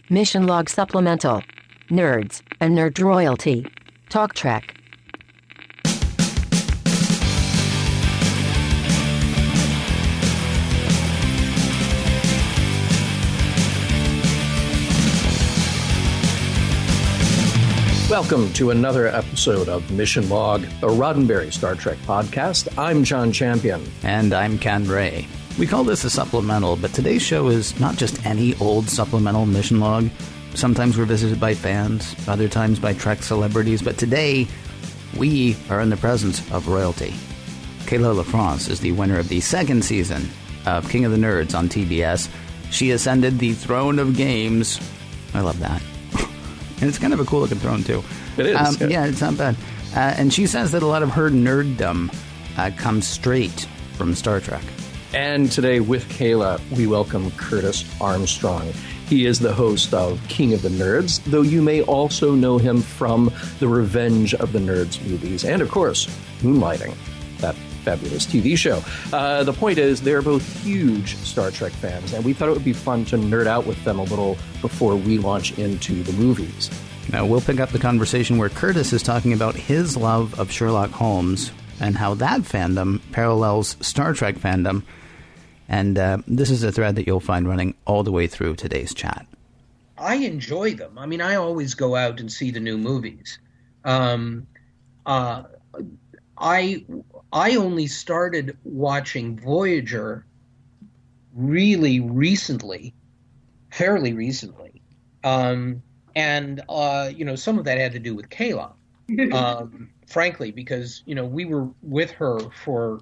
Mission Log Supplemental. Nerds and Nerd Royalty. Talk Track. Welcome to another episode of Mission Log, a Roddenberry Star Trek podcast. I'm John Champion. And I'm Ken Ray. We call this a supplemental, but today's show is not just any old supplemental Mission Log. Sometimes we're visited by fans, other times by Trek celebrities, but today we are in the presence of royalty. Kayla LaFrance is the winner of the second season of King of the Nerds on TBS. She ascended the throne of games. I love that. And it's kind of a cool-looking throne, too. It is. Yeah, it's not bad. And she says that a lot of her nerddom comes straight from Star Trek. And today with Kayla, we welcome Curtis Armstrong. He is the host of King of the Nerds, though you may also know him from the Revenge of the Nerds movies. And, of course, Moonlighting, that fabulous TV show. The point is, they're both huge Star Trek fans, and we thought it would be fun to nerd out with them a little before we launch into the movies. Now, we'll pick up the conversation where Curtis is talking about his love of Sherlock Holmes and how that fandom parallels Star Trek fandom. And this is a thread that you'll find running all the way through today's chat. I enjoy them. I mean, I always go out and see the new movies. I only started watching Voyager really recently, fairly recently. And some of that had to do with Kayla, frankly, because, we were with her for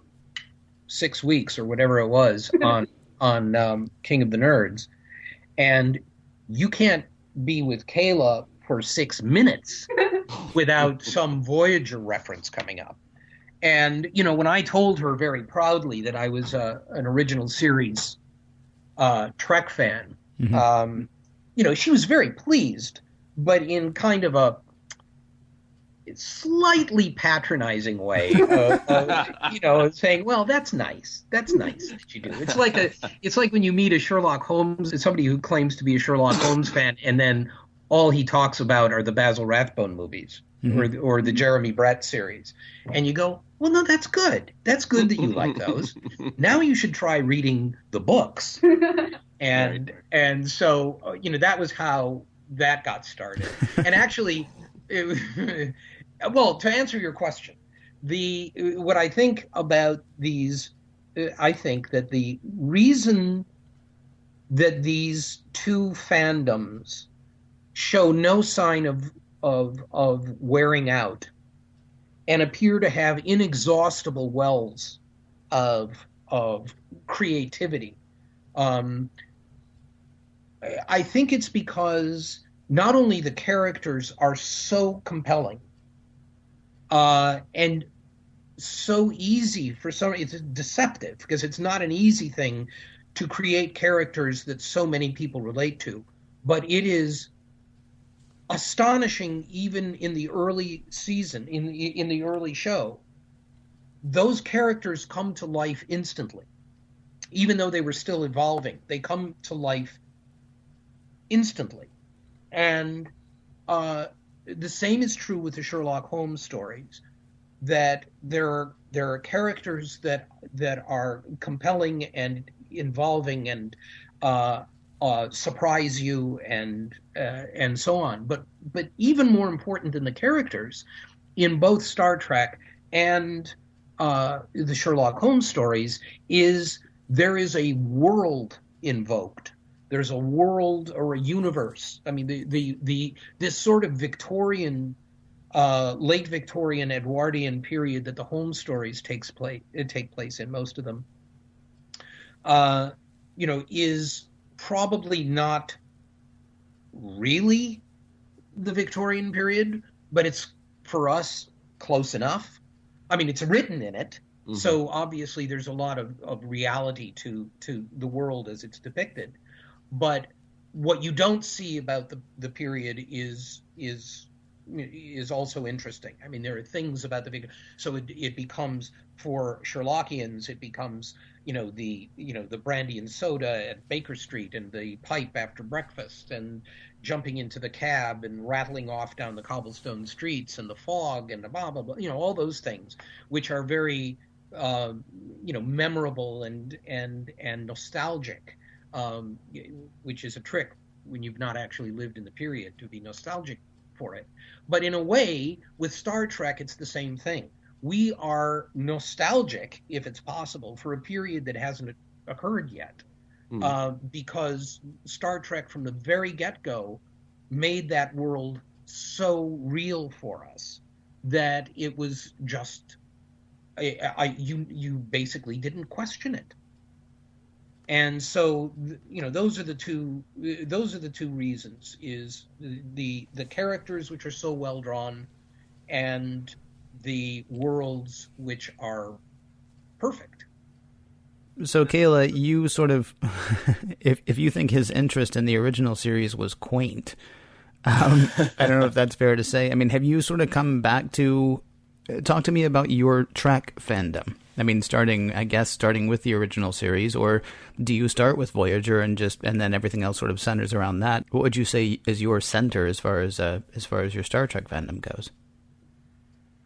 6 weeks or whatever it was on King of the Nerds. And you can't be with Kayla for 6 minutes without some Voyager reference coming up. And, when I told her very proudly that I was an original series Trek fan, she was very pleased, but in kind of a slightly patronizing way of saying, well, that's nice. That's nice that you do. It's like when you meet a Sherlock Holmes, somebody who claims to be a Sherlock Holmes fan, and then all he talks about are the Basil Rathbone movies or the Jeremy Brett series. And you go, well, no, that's good. That's good that you like those. Now you should try reading the books. And so, that was how that got started. And actually, well, to answer your question, what I think about these, I think that the reason that these two fandoms show no sign of wearing out and appear to have inexhaustible wells of creativity, I think it's because not only the characters are so compelling and so easy for some, it's deceptive because it's not an easy thing to create characters that so many people relate to, but it is astonishing even in the early season, in the early show. Those characters come to life instantly. Even though they were still evolving, they come to life instantly. And the same is true with the Sherlock Holmes stories, that there are characters that are compelling and involving and surprise you and so on. But even more important than the characters, in both Star Trek and the Sherlock Holmes stories, is there is a world invoked. There's a world or a universe. I mean, this sort of Victorian, late Victorian, Edwardian period that the Holmes stories take place in, most of them, is probably not really the Victorian period, but it's, for us, close enough. I mean, it's written in it, so obviously there's a lot of reality to the world as it's depicted. But what you don't see about the period is is also interesting. I mean, there are things about so it becomes, for Sherlockians, it becomes, the brandy and soda at Baker Street and the pipe after breakfast and jumping into the cab and rattling off down the cobblestone streets and the fog and the blah, blah, blah, all those things, which are very, memorable and nostalgic, which is a trick when you've not actually lived in the period to be nostalgic for it. But in a way, with Star Trek, it's the same thing. We are nostalgic, if it's possible, for a period that hasn't occurred yet, because Star Trek, from the very get-go, made that world so real for us that it was just, you basically didn't question it. And so, those are the two reasons: is the characters, which are so well drawn, and the worlds, which are perfect. So, Kayla, you sort of, if you think his interest in the original series was quaint, I don't know if that's fair to say. I mean, have you sort of come back to talk to me about your Trek fandom? I mean, starting with the original series, or do you start with Voyager and then everything else sort of centers around that? What would you say is your center as far as your Star Trek fandom goes?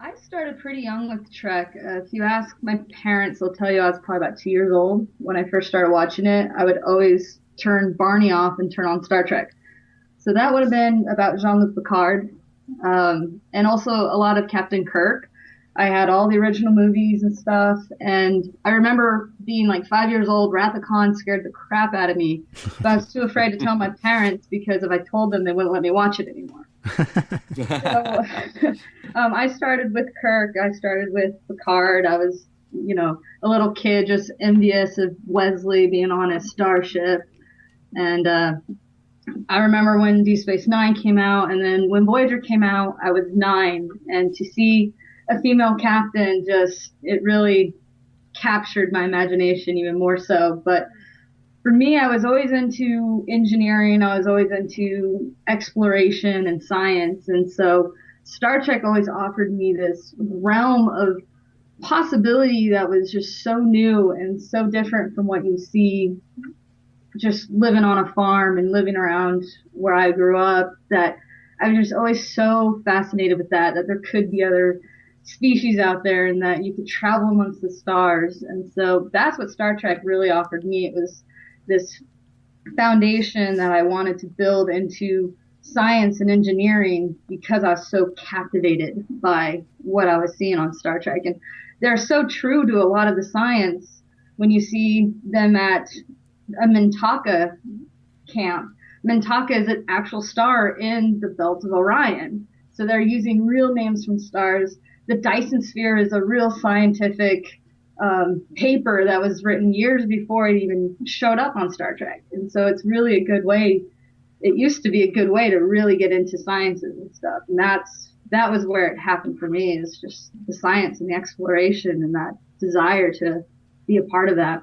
I started pretty young with Trek. If you ask my parents, they'll tell you I was probably about 2 years old when I first started watching it. I would always turn Barney off and turn on Star Trek. So that would have been about Jean-Luc Picard, and also a lot of Captain Kirk. I had all the original movies and stuff, and I remember being like 5 years old. Wrath of Khan scared the crap out of me, but I was too afraid to tell my parents, because if I told them, they wouldn't let me watch it anymore. So, I started with Kirk. I started with Picard. I was, a little kid just envious of Wesley being on his starship, and I remember when Deep Space Nine came out, and then when Voyager came out, I was 9, and to see a female captain, it really captured my imagination even more so. But for me, I was always into engineering. I was always into exploration and science. And so Star Trek always offered me this realm of possibility that was just so new and so different from what you see just living on a farm and living around where I grew up, that I was just always so fascinated with that there could be other species out there and that you could travel amongst the stars. And so that's what Star Trek really offered me. It was this foundation that I wanted to build into science and engineering, because I was so captivated by what I was seeing on Star Trek. And they're so true to a lot of the science when you see them at a Mintaka camp. Mintaka is an actual star in the belt of Orion. So they're using real names from stars. The Dyson sphere is a real scientific paper that was written years before it even showed up on Star Trek. And so it's really a good way. It used to be a good way to really get into sciences and stuff. And that was where it happened for me, is just the science and the exploration and that desire to be a part of that.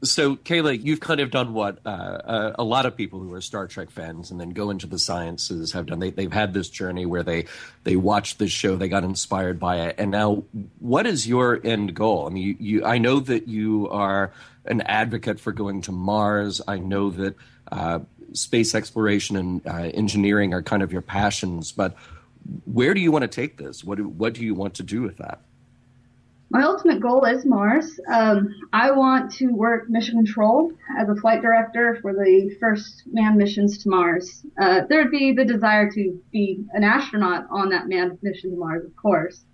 So, Kayla, you've kind of done what a lot of people who are Star Trek fans and then go into the sciences have done. They've had this journey where they watched this show, they got inspired by it, and now what is your end goal? I mean, I know that you are an advocate for going to Mars. I know that space exploration and engineering are kind of your passions, but where do you want to take this? What do you want to do with that? My ultimate goal is Mars. I want to work mission control as a flight director for the first manned missions to Mars. There'd be the desire to be an astronaut on that manned mission to Mars, of course.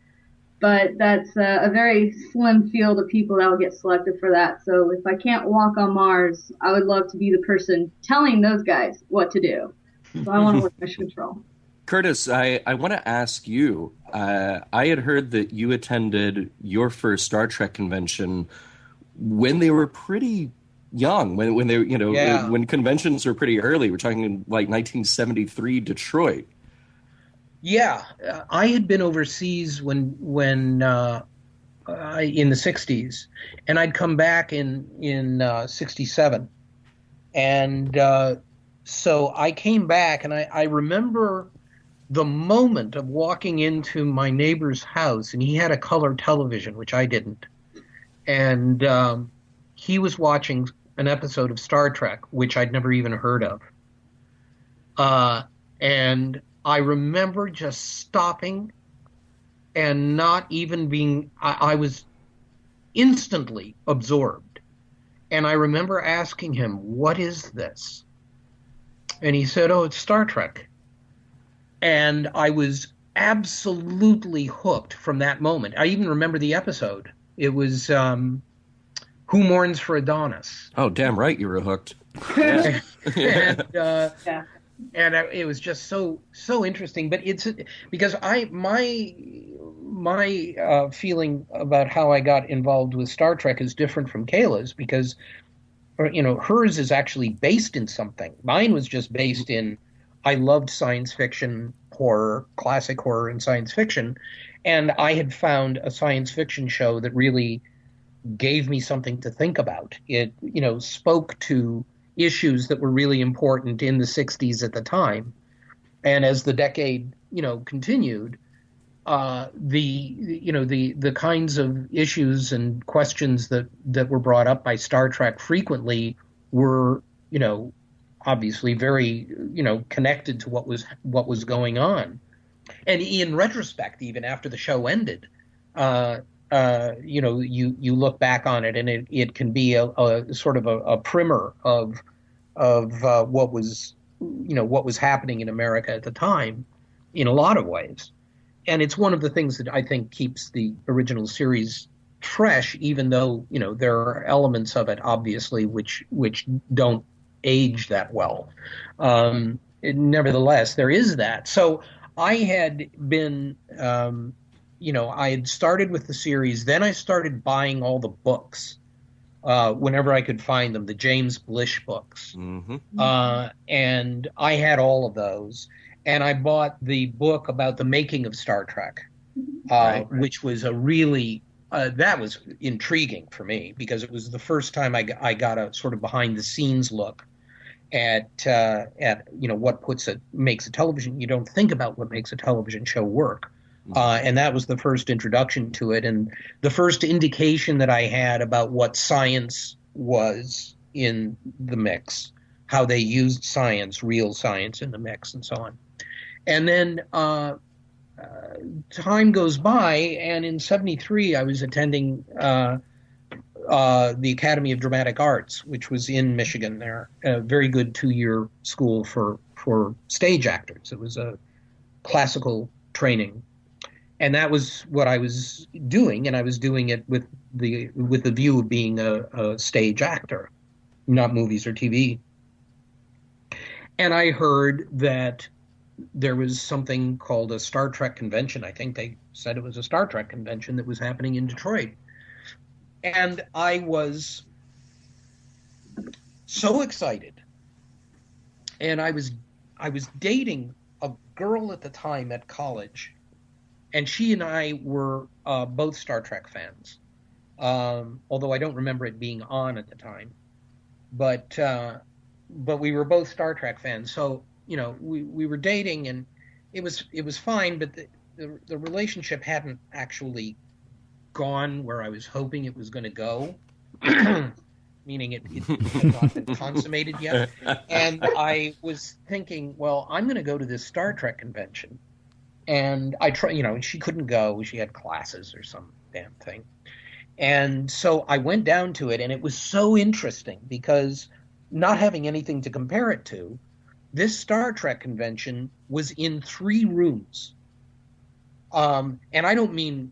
But that's a very slim field of people that will get selected for that. So if I can't walk on Mars, I would love to be the person telling those guys what to do. So I want to work mission control. Curtis, I want to ask you, I had heard that you attended your first Star Trek convention when they were pretty young, when they, when conventions were pretty early. We're talking like 1973 Detroit. Yeah, I had been overseas when in the 60s, and I'd come back in 67. And so I came back, and I remember the moment of walking into my neighbor's house, and he had a color television, which I didn't, and he was watching an episode of Star Trek, which I'd never even heard of. And I remember just stopping and not even being, I was instantly absorbed. And I remember asking him, what is this? And he said, oh, it's Star Trek. And I was absolutely hooked from that moment. I even remember the episode. It was Who Mourns for Adonis? Oh, damn right you were hooked. And it was just so interesting. But it's because my feeling about how I got involved with Star Trek is different from Kayla's, because hers is actually based in something. Mine was just based in, I loved science fiction, horror, classic horror and science fiction, and I had found a science fiction show that really gave me something to think about. It spoke to issues that were really important in the 60s at the time. And as the decade, continued, the kinds of issues and questions that were brought up by Star Trek frequently were, obviously very, connected to what was going on. And in retrospect, even after the show ended, you look back on it, and it can be a sort of a primer of what was happening in America at the time in a lot of ways. And it's one of the things that I think keeps the original series fresh, even though, there are elements of it, obviously, which don't age that well. Nevertheless, there is that. So I had been, I had started with the series. Then I started buying all the books whenever I could find them, the James Blish books. Mm-hmm. And I had all of those. And I bought the book about the making of Star Trek, which was a really that was intriguing for me, because it was the first time I got a sort of behind the scenes look at what makes a television. You don't think about what makes a television show work, and that was the first introduction to it, and the first indication that I had about what science was in the mix, how they used science, real science, in the mix, and so on. And then time goes by, and in '73 I was attending the Academy of Dramatic Arts, which was in Michigan there, a very good 2-year school for stage actors. It was a classical training. And that was what I was doing, and I was doing it with the view of being a stage actor, not movies or TV. And I heard that there was something called a Star Trek convention. I think they said it was a Star Trek convention that was happening in Detroit. And I was so excited. And I was dating a girl at the time at college, and she and I were both Star Trek fans, although I don't remember it being on at the time. But we were both Star Trek fans, so we were dating, and it was fine, but the relationship hadn't actually gone where I was hoping it was going to go, meaning it had not been consummated yet. And I was thinking, well, I'm going to go to this Star Trek convention, and I try, she couldn't go; she had classes or some damn thing. And so I went down to it, and it was so interesting because, not having anything to compare it to, this Star Trek convention was in 3 rooms. And I don't mean,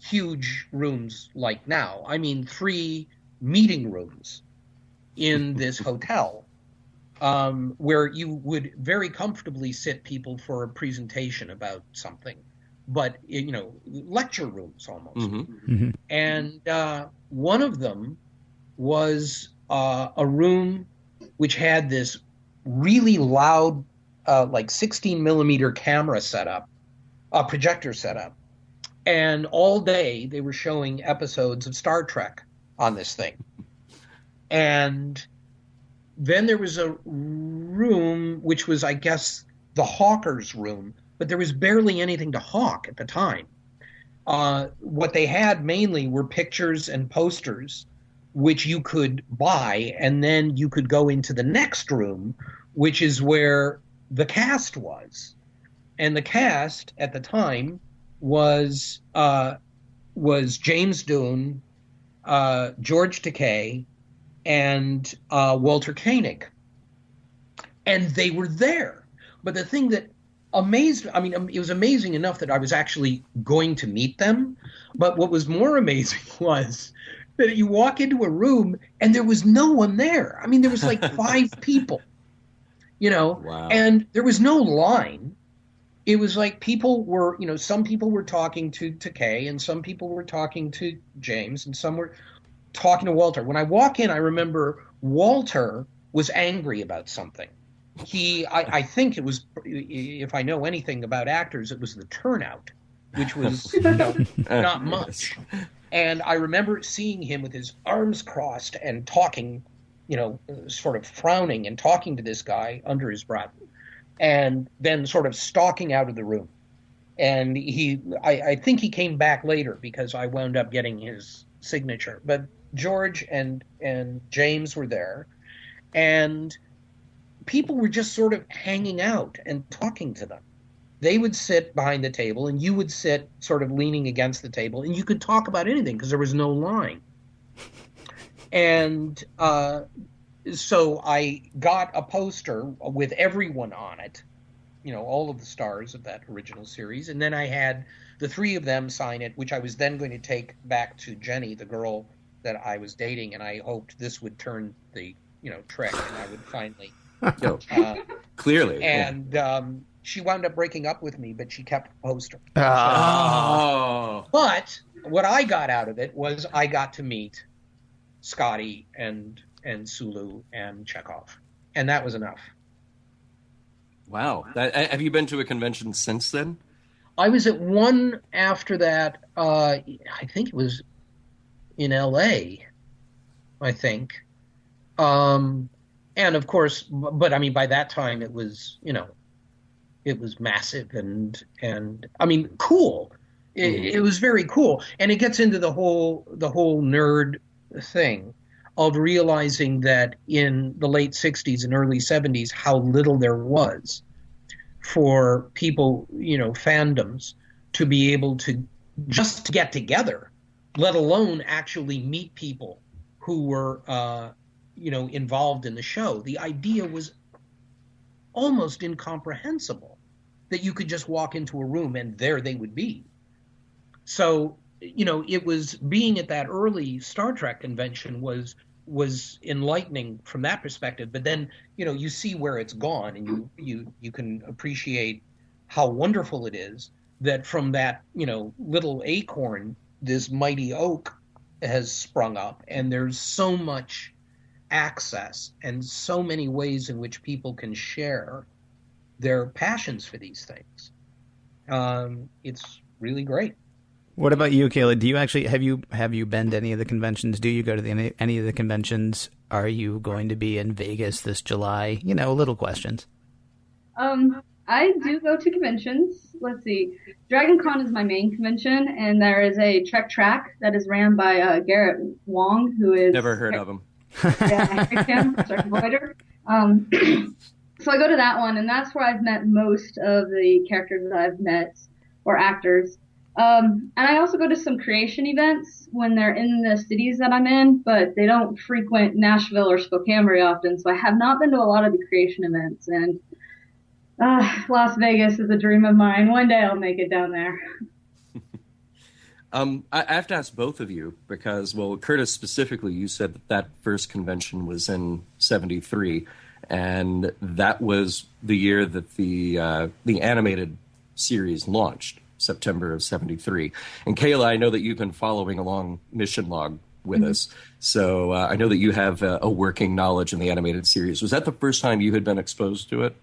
huge rooms like now. I mean 3 meeting rooms in this hotel, where you would very comfortably sit people for a presentation about something. But, lecture rooms almost. Mm-hmm. Mm-hmm. And one of them was a room which had this really loud, like 16 millimeter camera setup, projector setup. And all day they were showing episodes of Star Trek on this thing. And then there was a room which was, I guess, the hawker's room, but there was barely anything to hawk at the time. What they had mainly were pictures and posters, which you could buy, and then you could go into the next room, which is where the cast was. And the cast at the time was James Doohan, George Takei, and Walter Koenig. And they were there. But the thing that it was amazing enough that I was actually going to meet them. But what was more amazing was that you walk into a room and there was no one there. I mean, there was like 5 people, Wow. And there was no line. It was like people were, some people were talking to Takei and some people were talking to James and some were talking to Walter. When I walk in, I remember Walter was angry about something. I think it was, if I know anything about actors, it was the turnout, which was not much. And I remember seeing him with his arms crossed and talking, sort of frowning and talking to this guy under his breath, and then sort of stalking out of the room. And I think he came back later because I wound up getting his signature. But George and James were there, and people were just sort of hanging out and talking to them. They would sit behind the table and you would sit sort of leaning against the table and you could talk about anything because there was no line. And so I got a poster with everyone on it, all of the stars of that original series. And then I had the 3 of them sign it, which I was then going to take back to Jenny, the girl that I was dating. And I hoped this would turn the, trick and I would finally... Clearly. And she wound up breaking up with me, but she kept the poster. Oh. But what I got out of it was I got to meet Scotty and Sulu and Chekhov. And that was enough. Wow. Have you been to a convention since then? I was at one after that. I think it was in L.A., I think. And of course, but I mean, by that time it was, it was massive and I mean, cool. It was very cool. And it gets into the whole nerd thing of realizing that in the late 60s and early 70s, how little there was for people, fandoms to be able to just get together, let alone actually meet people who were, involved in the show. The idea was almost incomprehensible that you could just walk into a room and there they would be. So, it was being at that early Star Trek convention was enlightening from that perspective. But then, you see where it's gone and you can appreciate how wonderful it is that from that, little acorn, this mighty oak has sprung up, and there's so much access and so many ways in which people can share their passions for these things. It's really great. What about you, Kayla? Do you actually have you been to any of the conventions? Do you go to any of the conventions? Are you going to be in Vegas this July? Little questions. I do go to conventions. Let's see. Dragon Con is my main convention, and there is a Trek track that is ran by Garrett Wong, who is... Never heard of him. Yeah, Voyager. So I go to that one, and that's where I've met most of the characters that I've met, or actors. And I also go to some creation events when they're in the cities that I'm in, but they don't frequent Nashville or Spokane very often, so I have not been to a lot of the creation events. And Las Vegas is a dream of mine. One day I'll make it down there. I have to ask both of you because, well, Curtis specifically, you said that first convention was in '73, and that was the year that the animated series launched, September of '73. And Kayla, I know that you've been following along Mission Log with us, so I know that you have a working knowledge in the animated series. Was that the first time you had been exposed to it?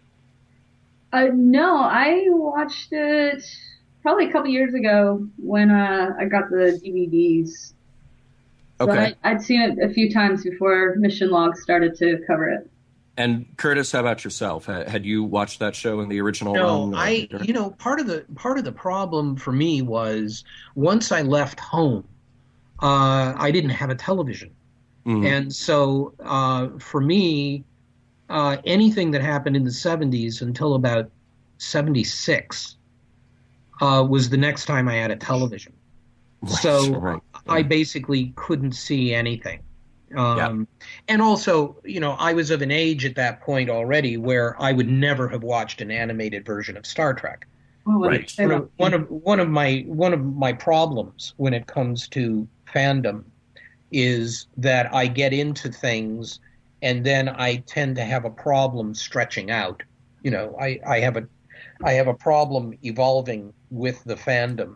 No, I watched it probably a couple years ago when I got the DVDs. So Okay. I'd seen it a few times before Mission Log started to cover it. And Curtis, how about yourself? Had you watched that show in the original run? No, part of the problem for me was once I left home, I didn't have a television. And so for me, anything that happened in the 70s until about 76 was the next time I had a television. So I basically couldn't see anything. And also, I was of an age at that point already where I would never have watched an animated version of Star Trek. Right. One of my problems when it comes to fandom is that I get into things and then I tend to have a problem stretching out. I have a problem evolving with the fandom,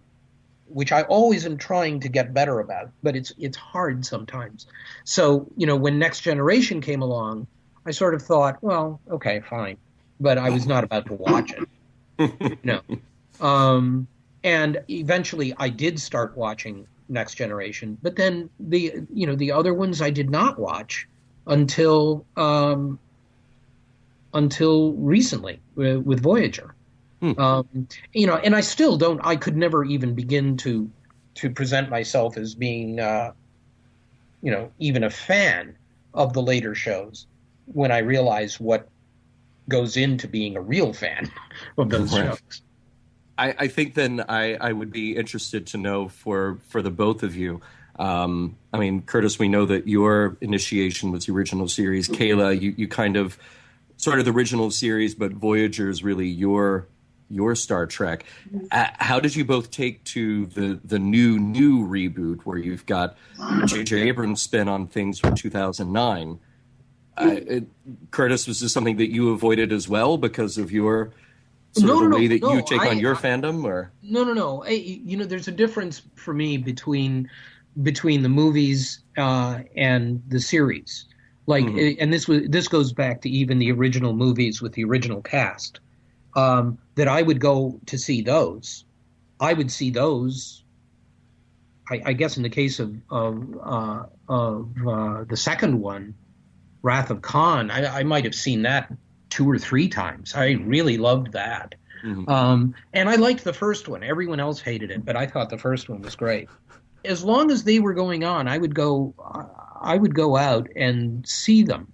which I always am trying to get better about, but it's hard sometimes. So, when Next Generation came along, I sort of thought, well, okay, fine, but I was not about to watch it. And eventually I did start watching Next Generation, but then the other ones I did not watch until recently with Voyager. And I still don't. I could never even begin to present myself as being, even a fan of the later shows when I realize what goes into being a real fan of those shows. I think then I would be interested to know for the both of you. Curtis, we know that your initiation was the original series. Kayla, you kind of sort of the original series, but Voyager is really your Star Trek. How did you both take to the new reboot where you've got J.J. Abrams' spin on things from 2009? Curtis, was this something that you avoided as well because of your the way that you take on your fandom? Or no. There's a difference for me between the movies and the series. And this goes back to even the original movies with the original cast. That I would go to see those. I would see those. I guess in the case of the second one, Wrath of Khan, I might have seen that 2 or 3 times. I really loved that. And I liked the first one. Everyone else hated it, but I thought the first one was great. As long as they were going on, I would go out and see them.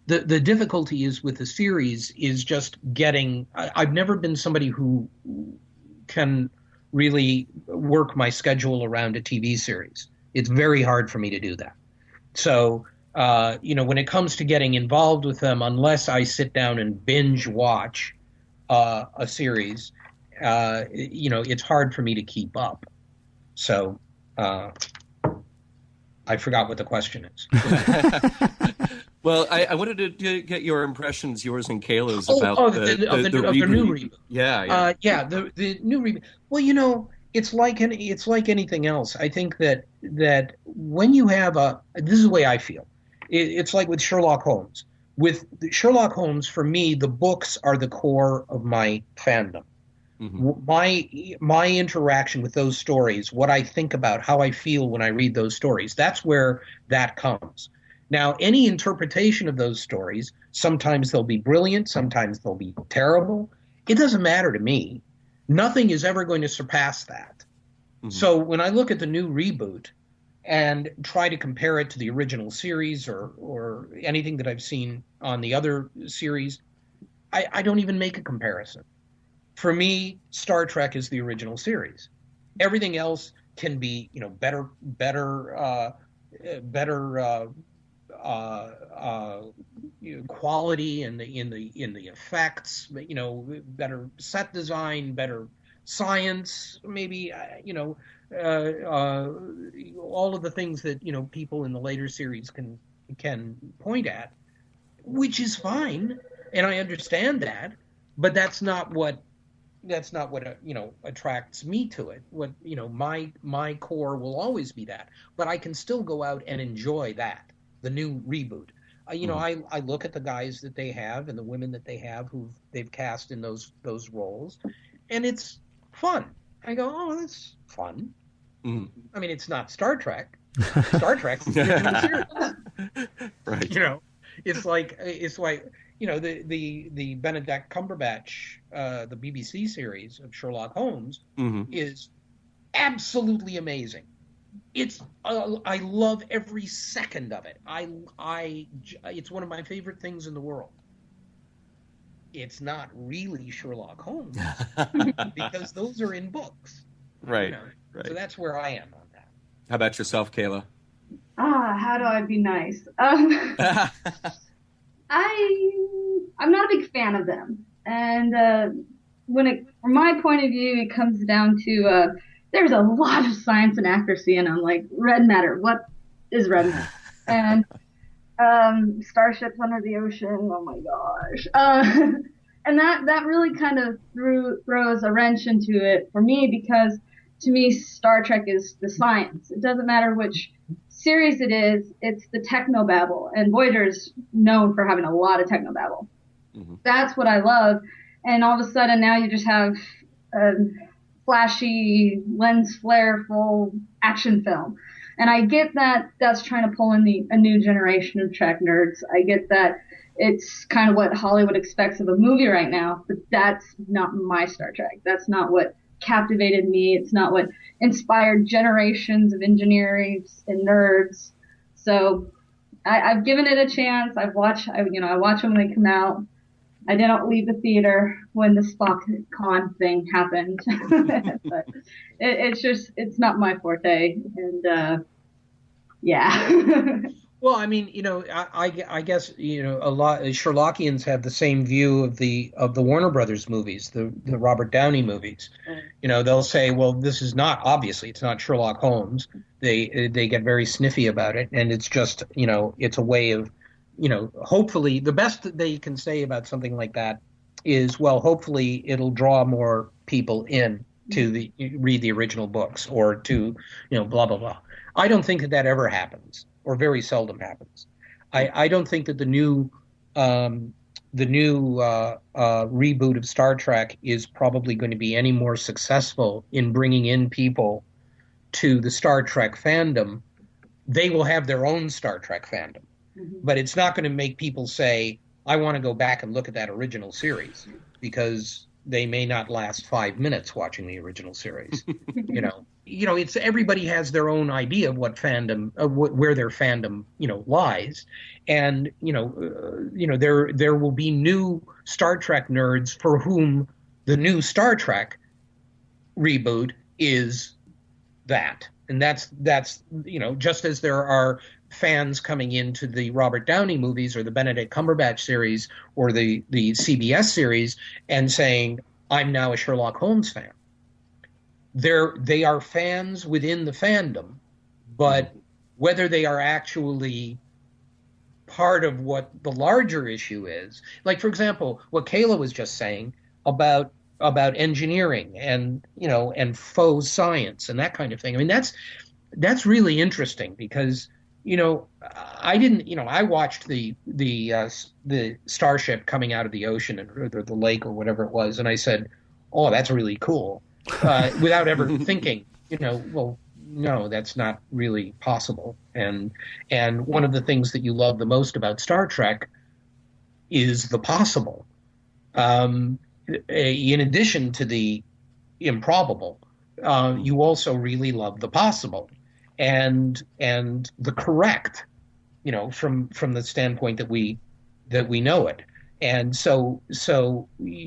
The difficulty is with the series is just getting. I've never been somebody who can really work my schedule around a TV series. It's very hard for me to do that. So, when it comes to getting involved with them, unless I sit down and binge watch a series, it's hard for me to keep up. So, I forgot what the question is. Well, I wanted to get your impressions, yours and Kayla's, about the new reboot. Yeah. The new reboot. Well, it's like anything else. I think that when you have this is the way I feel. It's like with Sherlock Holmes. With Sherlock Holmes, for me, the books are the core of my fandom. Mm-hmm. My interaction with those stories, what I think about, how I feel when I read those stories, that's where that comes. Now, any interpretation of those stories, sometimes they'll be brilliant, sometimes they'll be terrible. It doesn't matter to me. Nothing is ever going to surpass that. Mm-hmm. So when I look at the new reboot and try to compare it to the original series or anything that I've seen on the other series, I don't even make a comparison. For me, Star Trek is the original series. Everything else can be, better quality in the effects, better set design, better science, maybe all of the things that people in the later series can point at, which is fine, and I understand that, but that's not what attracts me to it. What my core will always be that, but I can still go out and enjoy that. The new reboot. I look at the guys that they have and the women that they have who they've cast in those roles, and it's fun. I go, oh, that's fun. Mm. I mean, it's not Star Trek. Star Trek's the original series. Right. It's like the Benedict Cumberbatch the BBC series of Sherlock Holmes is absolutely amazing. It's I love every second of it. It's one of my favorite things in the world. It's not really Sherlock Holmes because those are in books. Right, right. So that's where I am on that. How about yourself, Kayla? How do I be nice? I'm not a big fan of them. And from my point of view, it comes down to there's a lot of science and accuracy, and I'm like, red matter. What is red matter? And starships under the ocean. Oh my gosh. And that really kind of throws a wrench into it for me, because to me, Star Trek is the science. It doesn't matter which series it is, it's the technobabble. And Voyager's known for having a lot of technobabble. Mm-hmm. That's what I love. And all of a sudden now you just have a flashy, lens flare full action film. And I get that that's trying to pull in a new generation of Trek nerds. I get that it's kind of what Hollywood expects of a movie right now, but that's not my Star Trek. That's not what captivated me. It's not what inspired generations of engineers and nerds. So I've given it a chance. I watch them when they come out. I didn't leave the theater when the Spock con thing happened. But it's not my forte. And, yeah. Well, I mean, I guess, a lot Sherlockians have the same view of the Warner Brothers movies, the Robert Downey movies. They'll say, well, this is it's not Sherlock Holmes. They get very sniffy about it, and it's just, it's a way of, hopefully the best that they can say about something like that is, well, hopefully it'll draw more people in to read the original books, or to, blah, blah, blah. I don't think that ever happens, or very seldom happens. I don't think that the new reboot of Star Trek is probably going to be any more successful in bringing in people to the Star Trek fandom. They will have their own Star Trek fandom, but it's not going to make people say, I want to go back and look at that original series, because they may not last 5 minutes watching the original series. It's everybody has their own idea of what fandom, where their fandom, lies, and there will be new Star Trek nerds for whom the new Star Trek reboot is that, and that's just as there are fans coming into the Robert Downey movies or the Benedict Cumberbatch series or the CBS series and saying, I'm now a Sherlock Holmes fan. They are fans within the fandom, but whether they are actually part of what the larger issue is, like, for example, what Kayla was just saying about engineering and faux science and that kind of thing. I mean, that's really interesting, because I watched the starship coming out of the ocean or the lake or whatever it was, and I said, oh, that's really cool, without ever thinking, well, no, that's not really possible. And one of the things that you love the most about Star Trek is the possible. In addition to the improbable, you also really love the possible. And the correct, from the standpoint that we know it. And so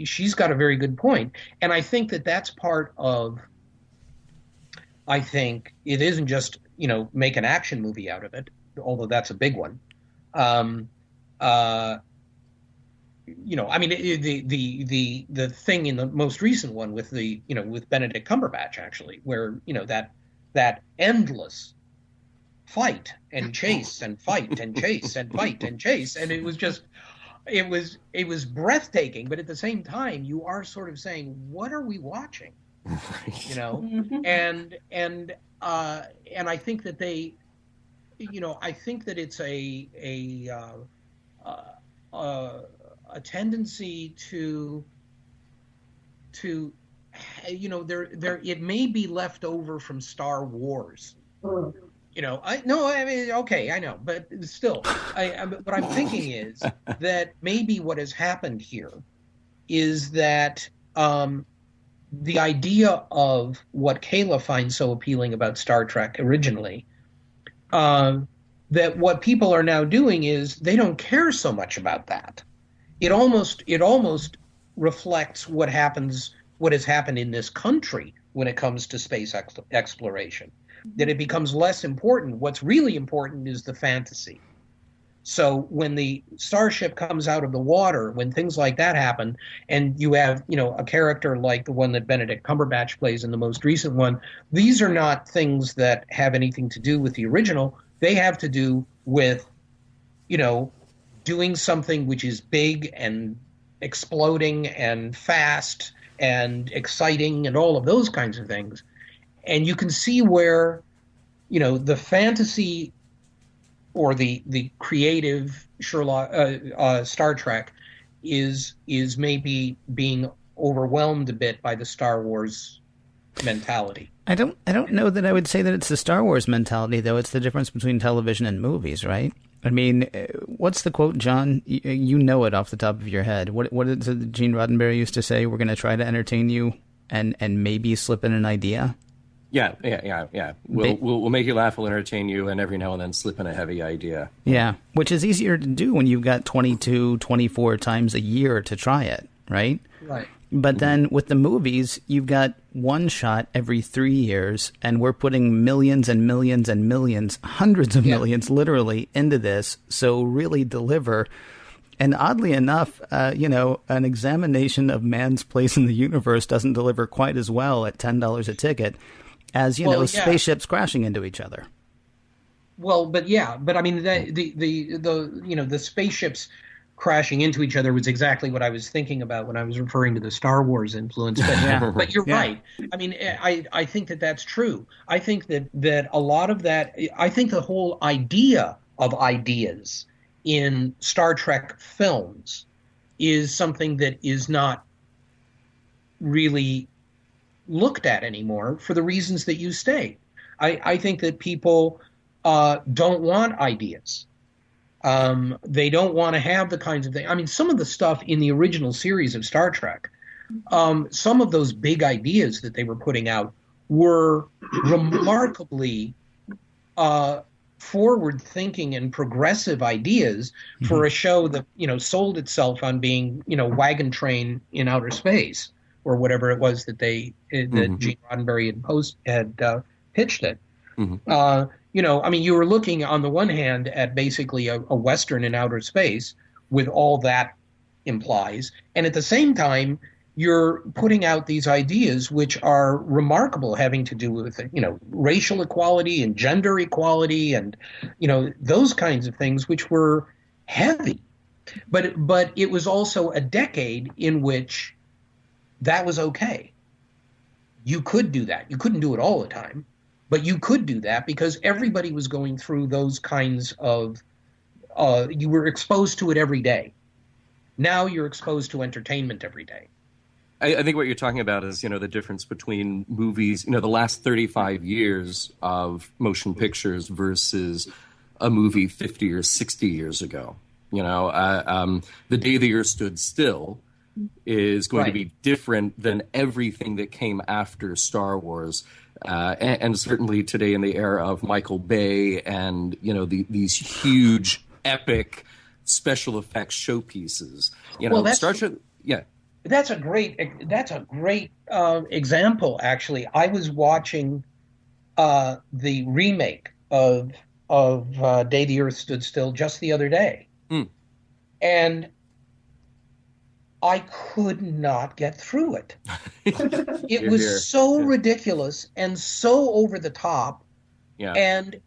she's got a very good point. And I think that that's part of, I think it isn't just, make an action movie out of it, although that's a big one. I mean, the thing in the most recent one with with Benedict Cumberbatch, actually, where, that endless fight and chase and fight and chase and fight and chase. And it was just, it was breathtaking. But at the same time, you are sort of saying, what are we watching? And I think that I think that it's a tendency to it may be left over from Star Wars, I mean, okay, I know, but still, what I'm thinking is that maybe what has happened here is that the idea of what Kayla finds so appealing about Star Trek originally, that what people are now doing is they don't care so much about that. It almost reflects what has happened in this country when it comes to space exploration. That it becomes less important. What's really important is the fantasy. So when the starship comes out of the water, when things like that happen, and you have, a character like the one that Benedict Cumberbatch plays in the most recent one, these are not things that have anything to do with the original. They have to do with, doing something which is big and exploding and fast and exciting and all of those kinds of things. And you can see where, the fantasy or the creative Star Trek is maybe being overwhelmed a bit by the Star Wars mentality. I don't know that I would say that it's the Star Wars mentality, though. It's the difference between television and movies, right? I mean, what's the quote, John? You know it off the top of your head. What is it Gene Roddenberry used to say? We're going to try to entertain you and maybe slip in an idea. Yeah. We'll make you laugh, we'll entertain you, and every now and then slip in a heavy idea. Yeah, which is easier to do when you've got 22, 24 times a year to try it, right? Right. But then with the movies, you've got one shot every 3 years, and we're putting millions and millions and millions, hundreds of millions, literally, into this. So really deliver. And oddly enough, an examination of man's place in the universe doesn't deliver quite as well at $10 a ticket as, spaceships crashing into each other. Well, but I mean, the spaceships crashing into each other was exactly what I was thinking about when I was referring to the Star Wars influence. But, but you're right. I mean, I think that that's true. I think that a lot of that, I think the whole idea of ideas in Star Trek films is something that is not really looked at anymore for the reasons that you state. I think that people don't want ideas. They don't want to have the kinds of things. I mean, some of the stuff in the original series of Star Trek, some of those big ideas that they were putting out were remarkably forward-thinking and progressive ideas for a show that, sold itself on being, wagon train in outer space, or whatever it was that that Gene Roddenberry had pitched it. I mean, you were looking on the one hand at basically a Western in outer space with all that implies, and at the same time, you're putting out these ideas which are remarkable, having to do with, racial equality and gender equality and, those kinds of things, which were heavy. But it was also a decade in which that was okay. You could do that. You couldn't do it all the time, but you could do that because everybody was going through those kinds of, you were exposed to it every day. Now you're exposed to entertainment every day. I think what you're talking about is, the difference between movies, the last 35 years of motion pictures versus a movie 50 or 60 years ago. The Day the Earth Stood Still is going to be different than everything that came after Star Wars. And certainly today in the era of Michael Bay and, these huge, epic special effects showpieces. Star Trek, That's a great example, actually. I was watching the remake of Day the Earth Stood Still just the other day. And I could not get through it. It was so ridiculous and so over the top. Yeah. And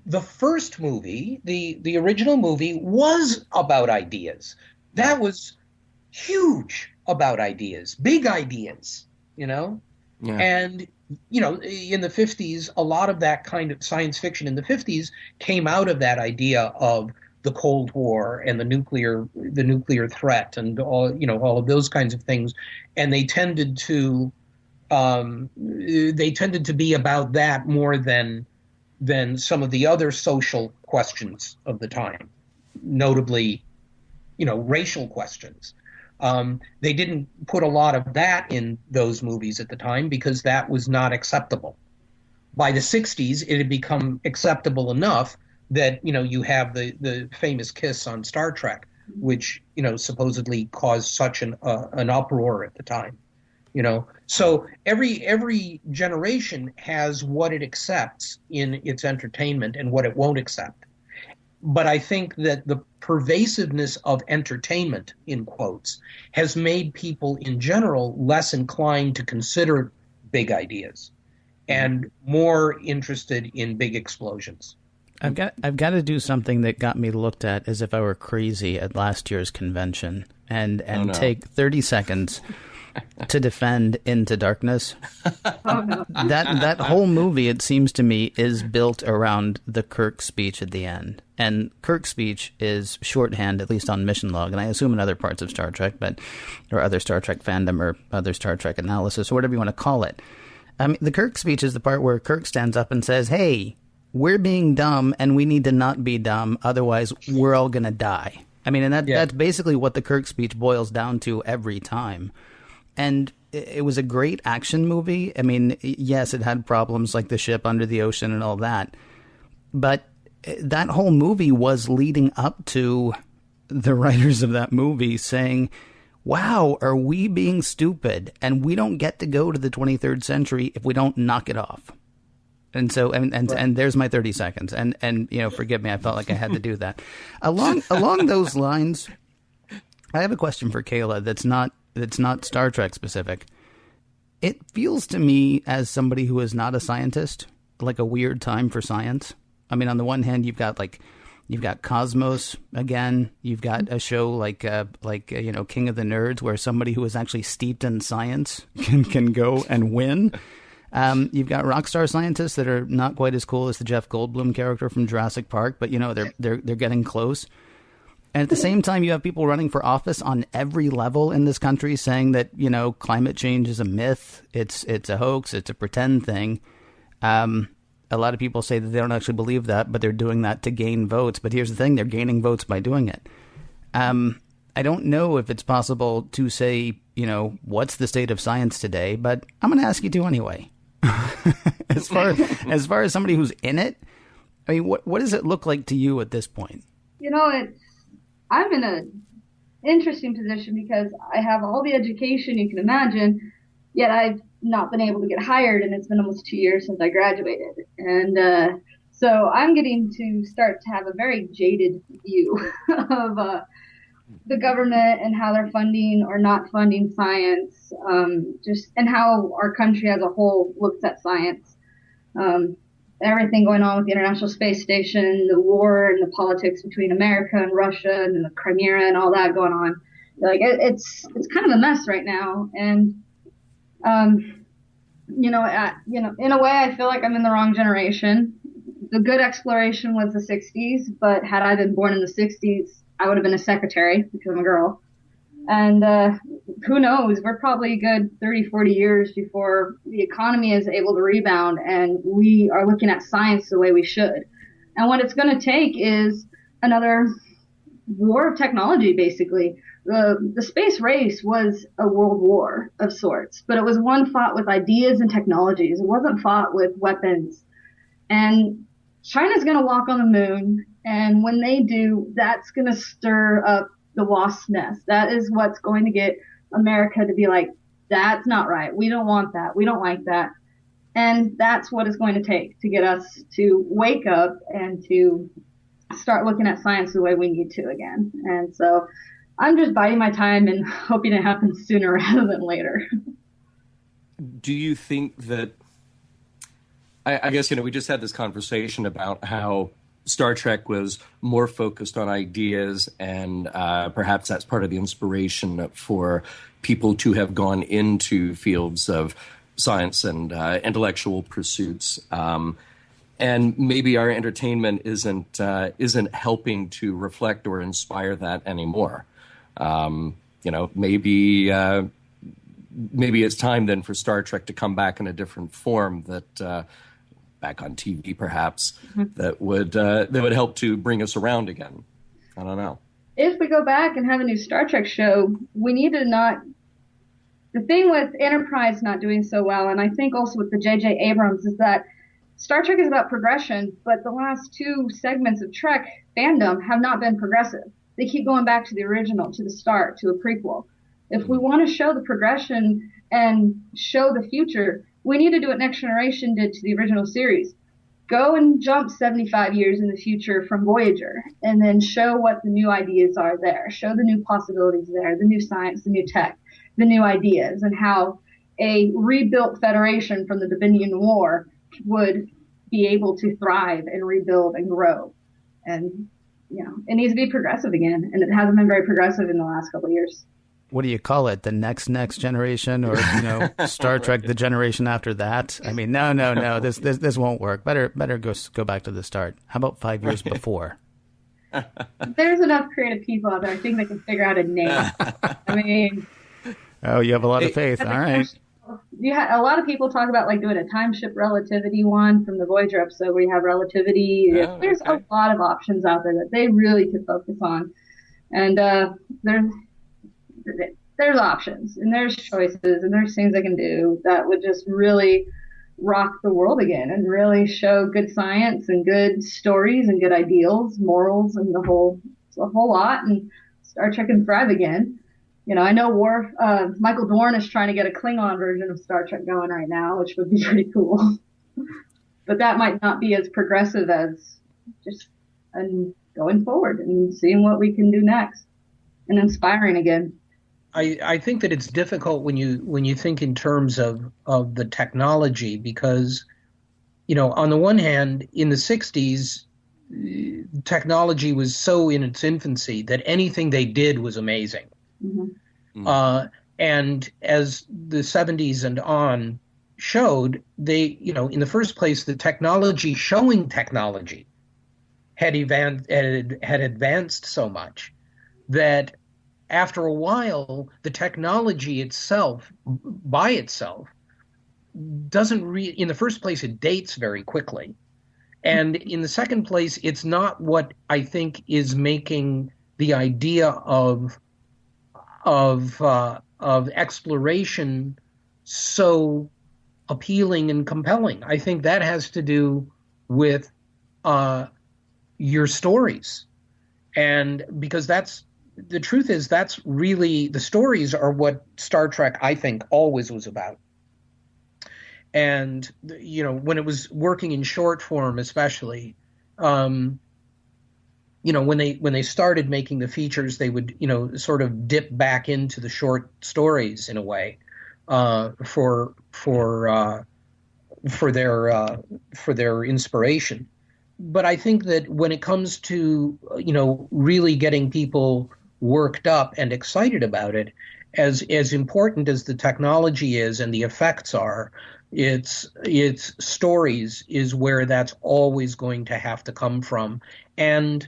the first movie, the original movie, was about ideas. That was huge about ideas, big ideas, Yeah. And, in the 50s, a lot of that kind of science fiction in the 50s came out of that idea of the Cold War and the nuclear threat and all of those kinds of things. And they tended to be about that more than than some of the other social questions of the time, notably, racial questions. They didn't put a lot of that in those movies at the time because that was not acceptable. By the 60s, it had become acceptable enough that, you have the famous kiss on Star Trek, which, supposedly caused such an uproar at the time. So every generation has what it accepts in its entertainment and what it won't accept. But I think that the pervasiveness of entertainment, in quotes, has made people in general less inclined to consider big ideas and more interested in big explosions. I've got to do something that got me looked at as if I were crazy at last year's convention and take 30 seconds to defend Into Darkness. That whole movie, it seems to me, is built around the Kirk speech at the end. And Kirk's speech is shorthand, at least on Mission Log, and I assume in other parts of Star Trek, or other Star Trek fandom or other Star Trek analysis, or whatever you want to call it. I mean, the Kirk speech is the part where Kirk stands up and says, hey, we're being dumb and we need to not be dumb, otherwise we're all going to die. I mean, and that's basically what the Kirk speech boils down to every time. And it was a great action movie. I mean, yes, it had problems like the ship under the ocean and all that. But that whole movie was leading up to the writers of that movie saying, wow, are we being stupid? And we don't get to go to the 23rd century if we don't knock it off. And so, and there's my 30 seconds. And forgive me, I felt like I had to do that. Along those lines, I have a question for Kayla that's not Star Trek specific. It feels to me, as somebody who is not a scientist, like a weird time for science. I mean, on the one hand, you've got Cosmos again. You've got a show like King of the Nerds, where somebody who is actually steeped in science can go and win. You've got rock star scientists that are not quite as cool as the Jeff Goldblum character from Jurassic Park, but they're getting close. And at the same time, you have people running for office on every level in this country saying that, climate change is a myth. It's a hoax. It's a pretend thing. A lot of people say that they don't actually believe that, but they're doing that to gain votes. But here's the thing. They're gaining votes by doing it. I don't know if it's possible to say, what's the state of science today, but I'm going to ask you to anyway. as far as somebody who's in it, I mean, what does it look like to you at this point? I'm in an interesting position because I have all the education you can imagine, yet I've not been able to get hired, and it's been almost 2 years since I graduated. And so I'm getting to start to have a very jaded view of the government and how they're funding or not funding science, and how our country as a whole looks at science. Everything going on with the International Space Station, the war and the politics between America and Russia and the Crimea and all that going on. Like it's kind of a mess right now. And, in a way I feel like I'm in the wrong generation. The good exploration was the 60s, but had I been born in the 60s, I would have been a secretary because I'm a girl. And who knows, we're probably a good 30, 40 years before the economy is able to rebound and we are looking at science the way we should. And what it's going to take is another war of technology, basically. The space race was a world war of sorts, but it was one fought with ideas and technologies. It wasn't fought with weapons. And China's going to walk on the moon, and when they do, that's going to stir up the wasp's nest. That is what's going to get America to be like, that's not right. We don't want that. We don't like that. And that's what it's going to take to get us to wake up and to start looking at science the way we need to again. And so I'm just biding my time and hoping it happens sooner rather than later. Do you think that, I guess, we just had this conversation about how Star Trek was more focused on ideas, and perhaps that's part of the inspiration for people to have gone into fields of science and intellectual pursuits. And maybe our entertainment isn't helping to reflect or inspire that anymore. Maybe it's time then for Star Trek to come back in a different form that back on TV, perhaps, that would help to bring us around again. I don't know. If we go back and have a new Star Trek show, we need to not. The thing with Enterprise not doing so well, and I think also with the J.J. Abrams, is that Star Trek is about progression, but the last two segments of Trek fandom have not been progressive. They keep going back to the original, to the start, to a prequel. If we want to show the progression and show the future, we need to do what Next Generation did to the original series. Go and jump 75 years in the future from Voyager, and then show what the new ideas are there. Show the new possibilities there, the new science, the new tech, the new ideas, and how a rebuilt Federation from the Dominion War would be able to thrive and rebuild and grow. And, it needs to be progressive again, and it hasn't been very progressive in the last couple of years. What do you call it? The next generation, or Star Trek, the generation after that? I mean, no. This won't work. Better go back to the start. How about 5 years before? There's enough creative people out there. I think they can figure out a name. I mean, oh, you have a lot of faith. All right. A lot of people talk about doing a time ship relativity one from the Voyager episode where you have relativity. Oh, there's a lot of options out there that they really could focus on, and there's options and there's choices and there's things they can do that would just really rock the world again and really show good science and good stories and good ideals, morals, and a whole lot, and Star Trek can thrive again. I know Michael Dorn is trying to get a Klingon version of Star Trek going right now, which would be pretty cool. But that might not be as progressive as just going forward and seeing what we can do next and inspiring again. I think that it's difficult when you think in terms of the technology, because, on the one hand, in the 60s, technology was so in its infancy that anything they did was amazing. Mm-hmm. And as the 70s and on showed, they, in the first place, the technology showing technology had advanced so much that after a while, the technology itself, by itself, doesn't in the first place, it dates very quickly. And in the second place, it's not what I think is making the idea of exploration so appealing and compelling. I think that has to do with your stories. And because the truth is, that's really, the stories are what Star Trek, I think, always was about. And, when it was working in short form, especially, when they started making the features, they would, sort of dip back into the short stories in a way, for their inspiration. But I think that when it comes to, really getting people worked up and excited about it, as important as the technology is and the effects are, its stories is where that's always going to have to come from. And,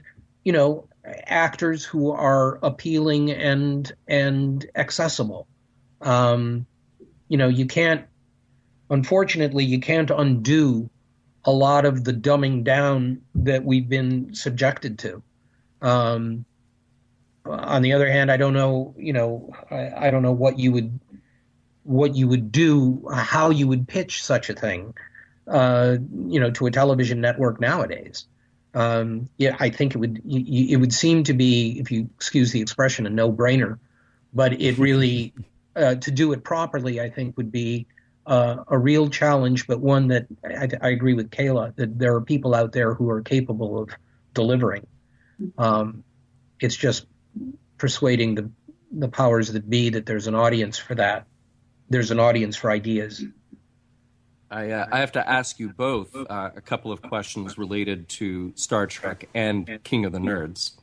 actors who are appealing and accessible. Unfortunately, you can't undo a lot of the dumbing down that we've been subjected to. On the other hand, I don't know, I don't know what you would do, how you would pitch such a thing, to a television network nowadays. I think it would seem to be, if you excuse the expression, a no-brainer, but it really, to do it properly, I think would be a real challenge, but one that I agree with Kayla, that there are people out there who are capable of delivering. It's just persuading the powers that be that there's an audience for that. There's an audience for ideas. I have to ask you both a couple of questions related to Star Trek and King of the Nerds.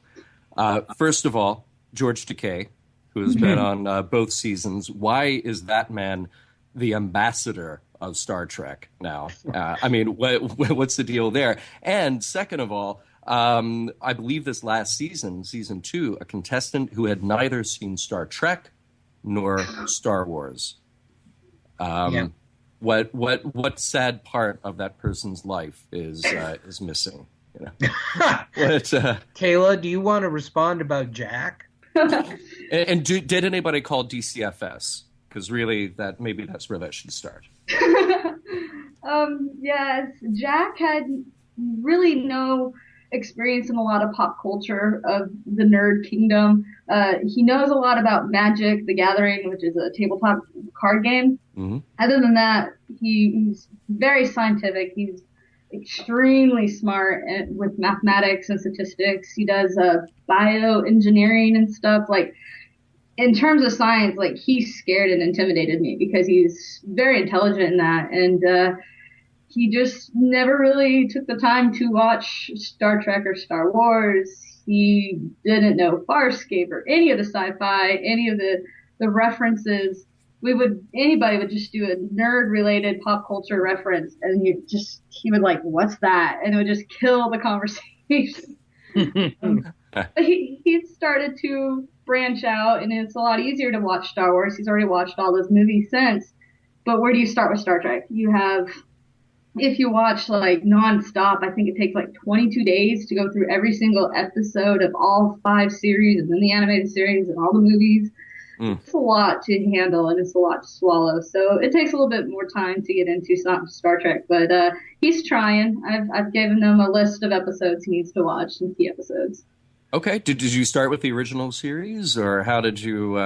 First of all, George Takei, who has been on both seasons, why is that man the ambassador of Star Trek now? What's the deal there? And second of all, I believe this last season, season 2, a contestant who had neither seen Star Trek nor Star Wars. What sad part of that person's life is missing? You know? Kayla, do you want to respond about Jack? And did anybody call DCFS? Because really, that's where that should start. Yes, Jack had really no experience in a lot of pop culture of the nerd kingdom. He knows a lot about Magic: The Gathering, which is a tabletop card game. Mm-hmm. Other than that, he's very scientific. He's extremely smart with mathematics and statistics. He does bioengineering and stuff. Like, in terms of science, like, he scared and intimidated me because he's very intelligent in that. And he just never really took the time to watch Star Trek or Star Wars. He didn't know Farscape or any of the sci-fi, any of the references. Anybody would just do a nerd-related pop culture reference, and he would like, what's that? And it would just kill the conversation. He started to branch out, and it's a lot easier to watch Star Wars. He's already watched all those movies since. But where do you start with Star Trek? If you watch like nonstop, I think it takes like 22 days to go through every single episode of all 5 series, and then the animated series and all the movies. It's a lot to handle, and it's a lot to swallow. So it takes a little bit more time to get into Star Trek, but he's trying. I've given him a list of episodes he needs to watch, some key episodes. Okay. Did you start with the original series, or how did you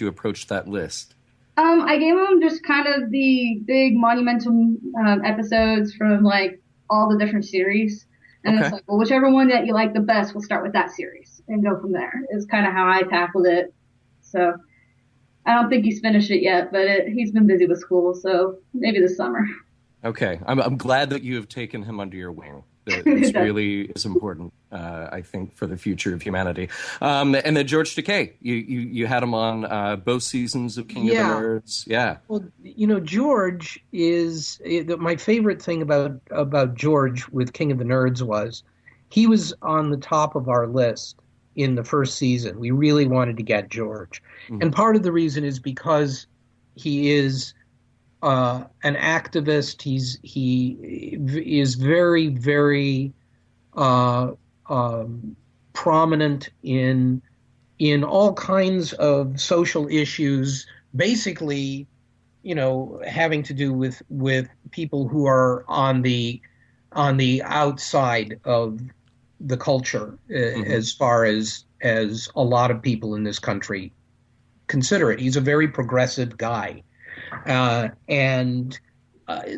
approach that list? I gave him just kind of the big monumental episodes from like all the different series, and It's like, well, whichever one that you like the best, we'll start with that series and go from there. Is kind of how I tackled it. So. I don't think he's finished it yet, but he's been busy with school, so maybe this summer. Okay. I'm glad that you have taken him under your wing. This really is important, I think, for the future of humanity. And then George Takei, you had him on both seasons of King of the Nerds. Yeah. Well, George is my favorite thing about George with King of the Nerds was he was on the top of our list in the first season. We really wanted to get George. Mm-hmm. And part of the reason is because he is an activist. He is very, very prominent in all kinds of social issues, basically, having to do with people who are on the outside of the culture, as far as a lot of people in this country consider it. He's a very progressive guy. And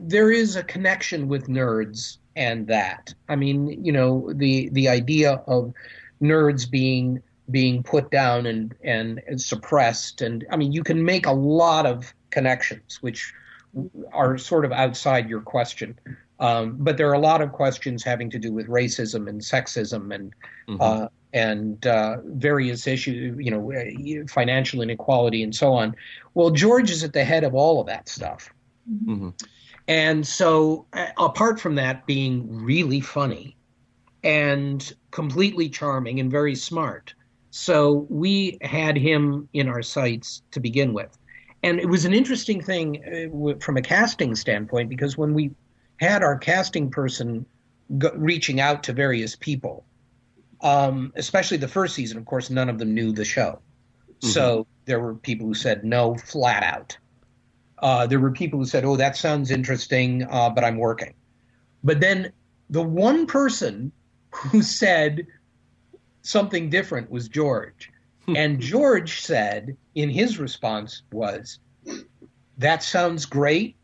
there is a connection with nerds and that. I mean, the idea of nerds being put down and suppressed. And I mean, you can make a lot of connections, which are sort of outside your question. But there are a lot of questions having to do with racism and sexism and various issues, financial inequality and so on. Well, George is at the head of all of that stuff. Mm-hmm. And so apart from that being really funny and completely charming and very smart, so we had him in our sights to begin with. And it was an interesting thing from a casting standpoint, because when we had our casting person reaching out to various people, especially the first season, of course, none of them knew the show. Mm-hmm. So there were people who said no flat out. There were people who said, oh, that sounds interesting, but I'm working. But then the one person who said something different was George. And George said, in his response was, that sounds great.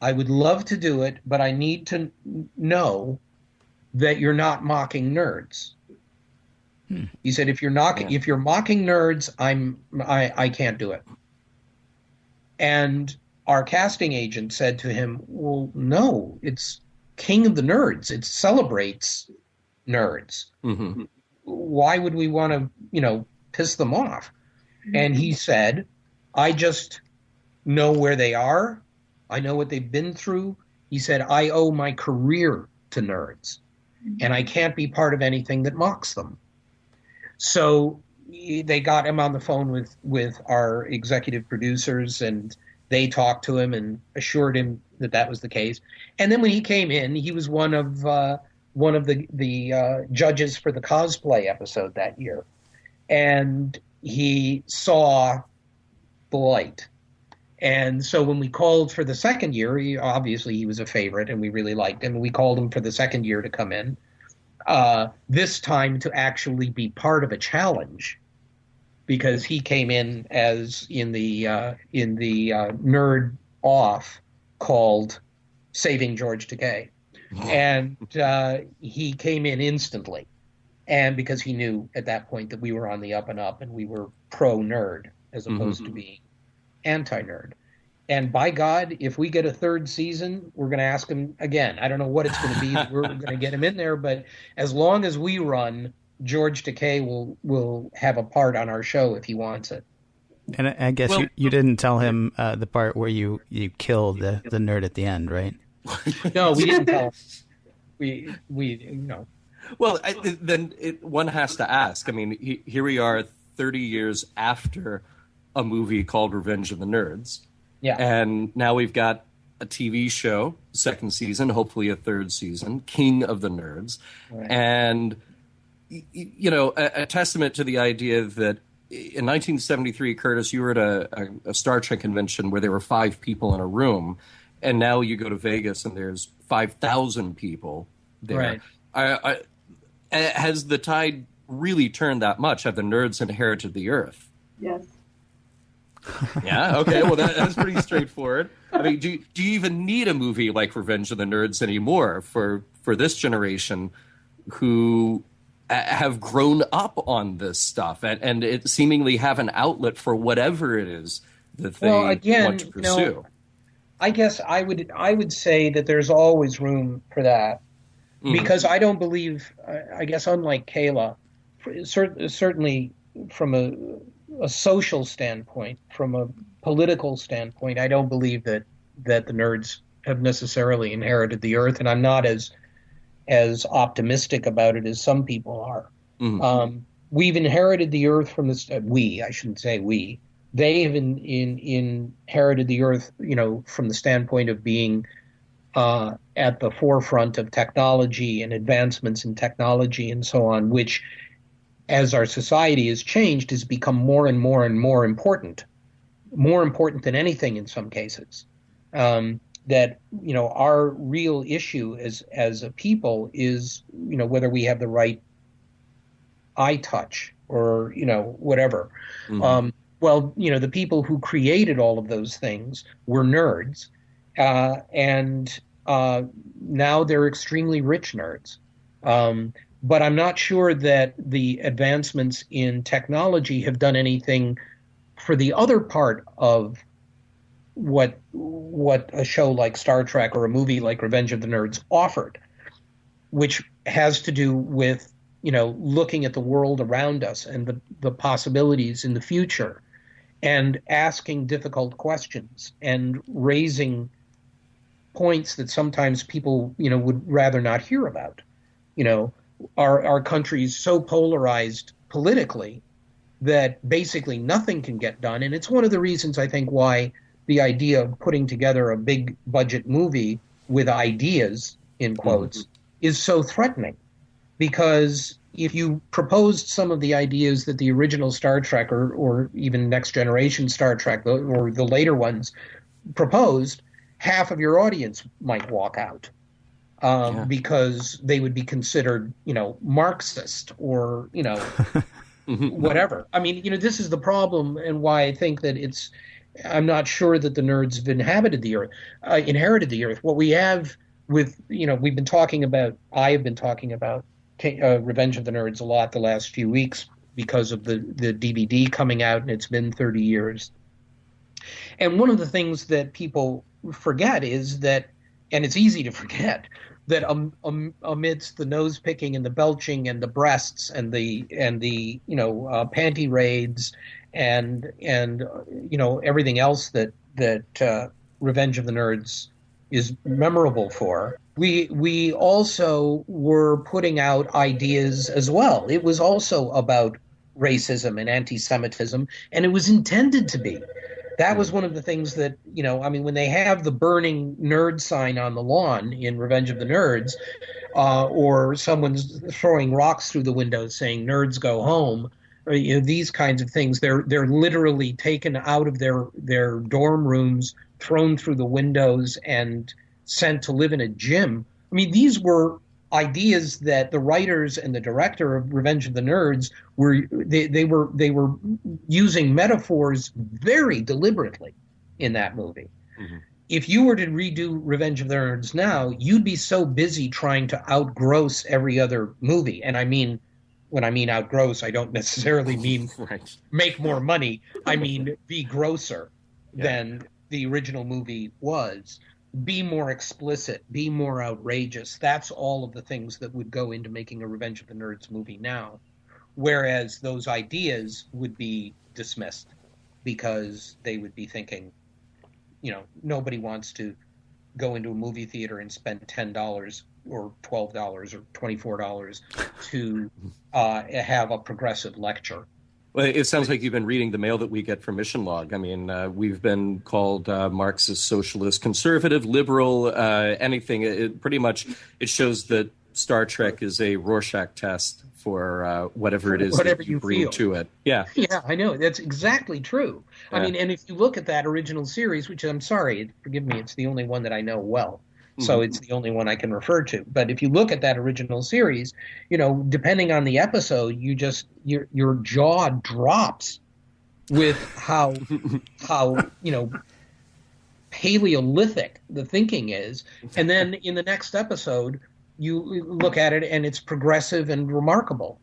I would love to do it, but I need to know that you're not mocking nerds. He said, if you're mocking nerds, I can't do it. And our casting agent said to him, well, no, it's King of the Nerds. It celebrates nerds. Mm-hmm. Why would we want to, piss them off? And he said, I just know where they are. I know what they've been through. He said, I owe my career to nerds, and I can't be part of anything that mocks them. So they got him on the phone with our executive producers, and they talked to him and assured him that that was the case. And then when he came in, he was one of the judges for the cosplay episode that year, and he saw the light. And so when we called for the second year, obviously he was a favorite and we really liked him. We called him for the second year to come in, this time to actually be part of a challenge, because he came in as in the nerd off called Saving George Takei. And he came in instantly. And because he knew at that point that we were on the up and up and we were pro-nerd as opposed to being anti-nerd. And by God, if we get a third season, we're going to ask him again. I don't know what it's going to be. We're going to get him in there. But as long as we run, George Takei will have a part on our show if he wants it. And I guess you didn't tell him the part where you kill the nerd at the end, right? No, we didn't tell him. We no. Well, one has to ask. I mean, here we are 30 years after a movie called Revenge of the Nerds. Yeah. And now we've got a TV show, second season, hopefully a third season, King of the Nerds. Right. And, a testament to the idea that in 1973, Curtis, you were at a Star Trek convention where there were 5 people in a room. And now you go to Vegas and there's 5,000 people there. Right. Has the tide really turned that much? Have the nerds inherited the Earth? Yes. Yeah, okay, well, that's pretty straightforward. I mean, do you even need a movie like Revenge of the Nerds anymore for this generation who have grown up on this stuff and it seemingly have an outlet for whatever it is that they want to pursue? I guess I would say that there's always room for that, because I don't believe, I guess unlike Kayla, certainly from a social standpoint, from a political standpoint, I don't believe that the nerds have necessarily inherited the Earth, and I'm not as optimistic about it as some people are. We've inherited the Earth from I shouldn't say we. They have inherited the Earth, from the standpoint of being at the forefront of technology and advancements in technology and so on, which, as our society has changed, has become more and more and more important than anything in some cases. That, our real issue as a people is, whether we have the right eye touch or, whatever. Well, the people who created all of those things were nerds, and now they're extremely rich nerds. But I'm not sure that the advancements in technology have done anything for the other part of what a show like Star Trek or a movie like Revenge of the Nerds offered, which has to do with, looking at the world around us and the possibilities in the future and asking difficult questions and raising points that sometimes people, would rather not hear about. Our country is so polarized politically that basically nothing can get done. And it's one of the reasons, I think, why the idea of putting together a big budget movie with ideas, in quotes, is so threatening. Because if you proposed some of the ideas that the original Star Trek or even Next Generation Star Trek or the later ones proposed, half of your audience might walk out. Because they would be considered, Marxist or, whatever. I mean, this is the problem, and why I think that I'm not sure that the nerds have inherited the Earth. What we have with, I have been talking about Revenge of the Nerds a lot the last few weeks because of the DVD coming out, and it's been 30 years. And one of the things that people forget is that, and it's easy to forget, that amidst the nose picking and the belching and the breasts and the panty raids and everything else that Revenge of the Nerds is memorable for, we also were putting out ideas as well. It was also about racism and anti-Semitism, and it was intended to be. That was one of the things that, I mean, when they have the burning nerd sign on the lawn in Revenge of the Nerds, or someone's throwing rocks through the windows saying "Nerds go home," or, these kinds of things, they're literally taken out of their dorm rooms, thrown through the windows, and sent to live in a gym. I mean, these were ideas that the writers and the director of Revenge of the Nerds were using metaphors very deliberately in that movie. Mm-hmm. If you were to redo Revenge of the Nerds now, you'd be so busy trying to outgross every other movie. And I mean, when I mean outgross, I don't necessarily mean make more money. I mean be grosser than the original movie was. Be more explicit, be more outrageous. That's all of the things that would go into making a Revenge of the Nerds movie now. Whereas those ideas would be dismissed because they would be thinking, nobody wants to go into a movie theater and spend $10 or $12 or $24 to have a progressive lecture. Well, it sounds like you've been reading the mail that we get from Mission Log. I mean, we've been called Marxist, socialist, conservative, liberal, anything. Pretty much it shows that Star Trek is a Rorschach test for whatever it is that you bring feel. To it. Yeah. Yeah, I know. That's exactly true. Yeah. I mean, and if you look at that original series, which I'm sorry, forgive me, it's the only one that I know well. So it's the only one I can refer to. But if you look at that original series, depending on the episode, your jaw drops with how Paleolithic the thinking is. And then in the next episode, you look at it and it's progressive and remarkable,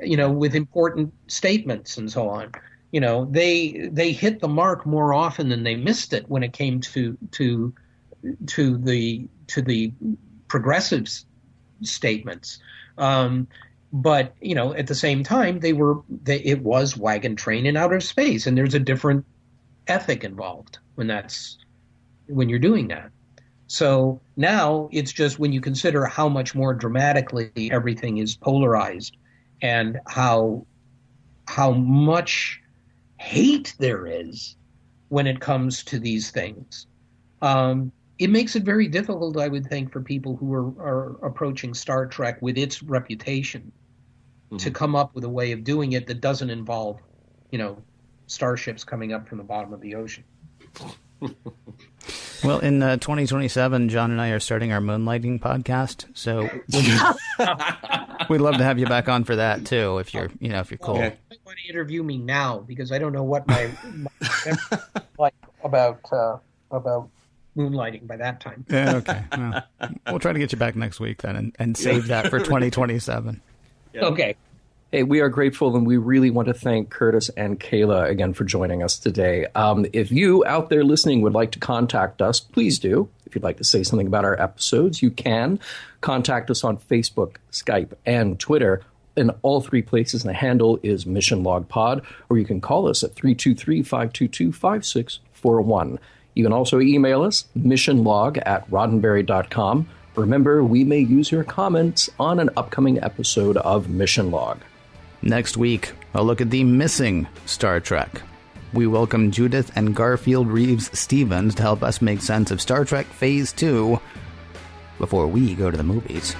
with important statements and so on. They hit the mark more often than they missed it when it came to the progressive statements, but at the same time it was Wagon Train in outer space, and there's a different ethic involved when you're doing that. So now it's just when you consider how much more dramatically everything is polarized and how much hate there is when it comes to these things. It makes it very difficult, I would think, for people who are approaching Star Trek with its reputation to come up with a way of doing it that doesn't involve, starships coming up from the bottom of the ocean. Well, in 2027, John and I are starting our moonlighting podcast, so we'd love to have you back on for that too, if you're cool. You might want to interview me now because I don't know what my like about moonlighting by that time. Yeah, okay. Well, we'll try to get you back next week then and save that for 2027. Yeah. Okay. Hey, we are grateful, and we really want to thank Curtis and Kayla again for joining us today. If you out there listening would like to contact us, please do. If you'd like to say something about our episodes, you can. Contact us on Facebook, Skype, and Twitter. In all three places, and the handle is Mission Log Pod, or you can call us at 323-522-5641. You can also email us, missionlog@roddenberry.com. Remember, we may use your comments on an upcoming episode of Mission Log. Next week, a look at the missing Star Trek. We welcome Judith and Garfield Reeves-Stevens to help us make sense of Star Trek Phase 2 before we go to the movies.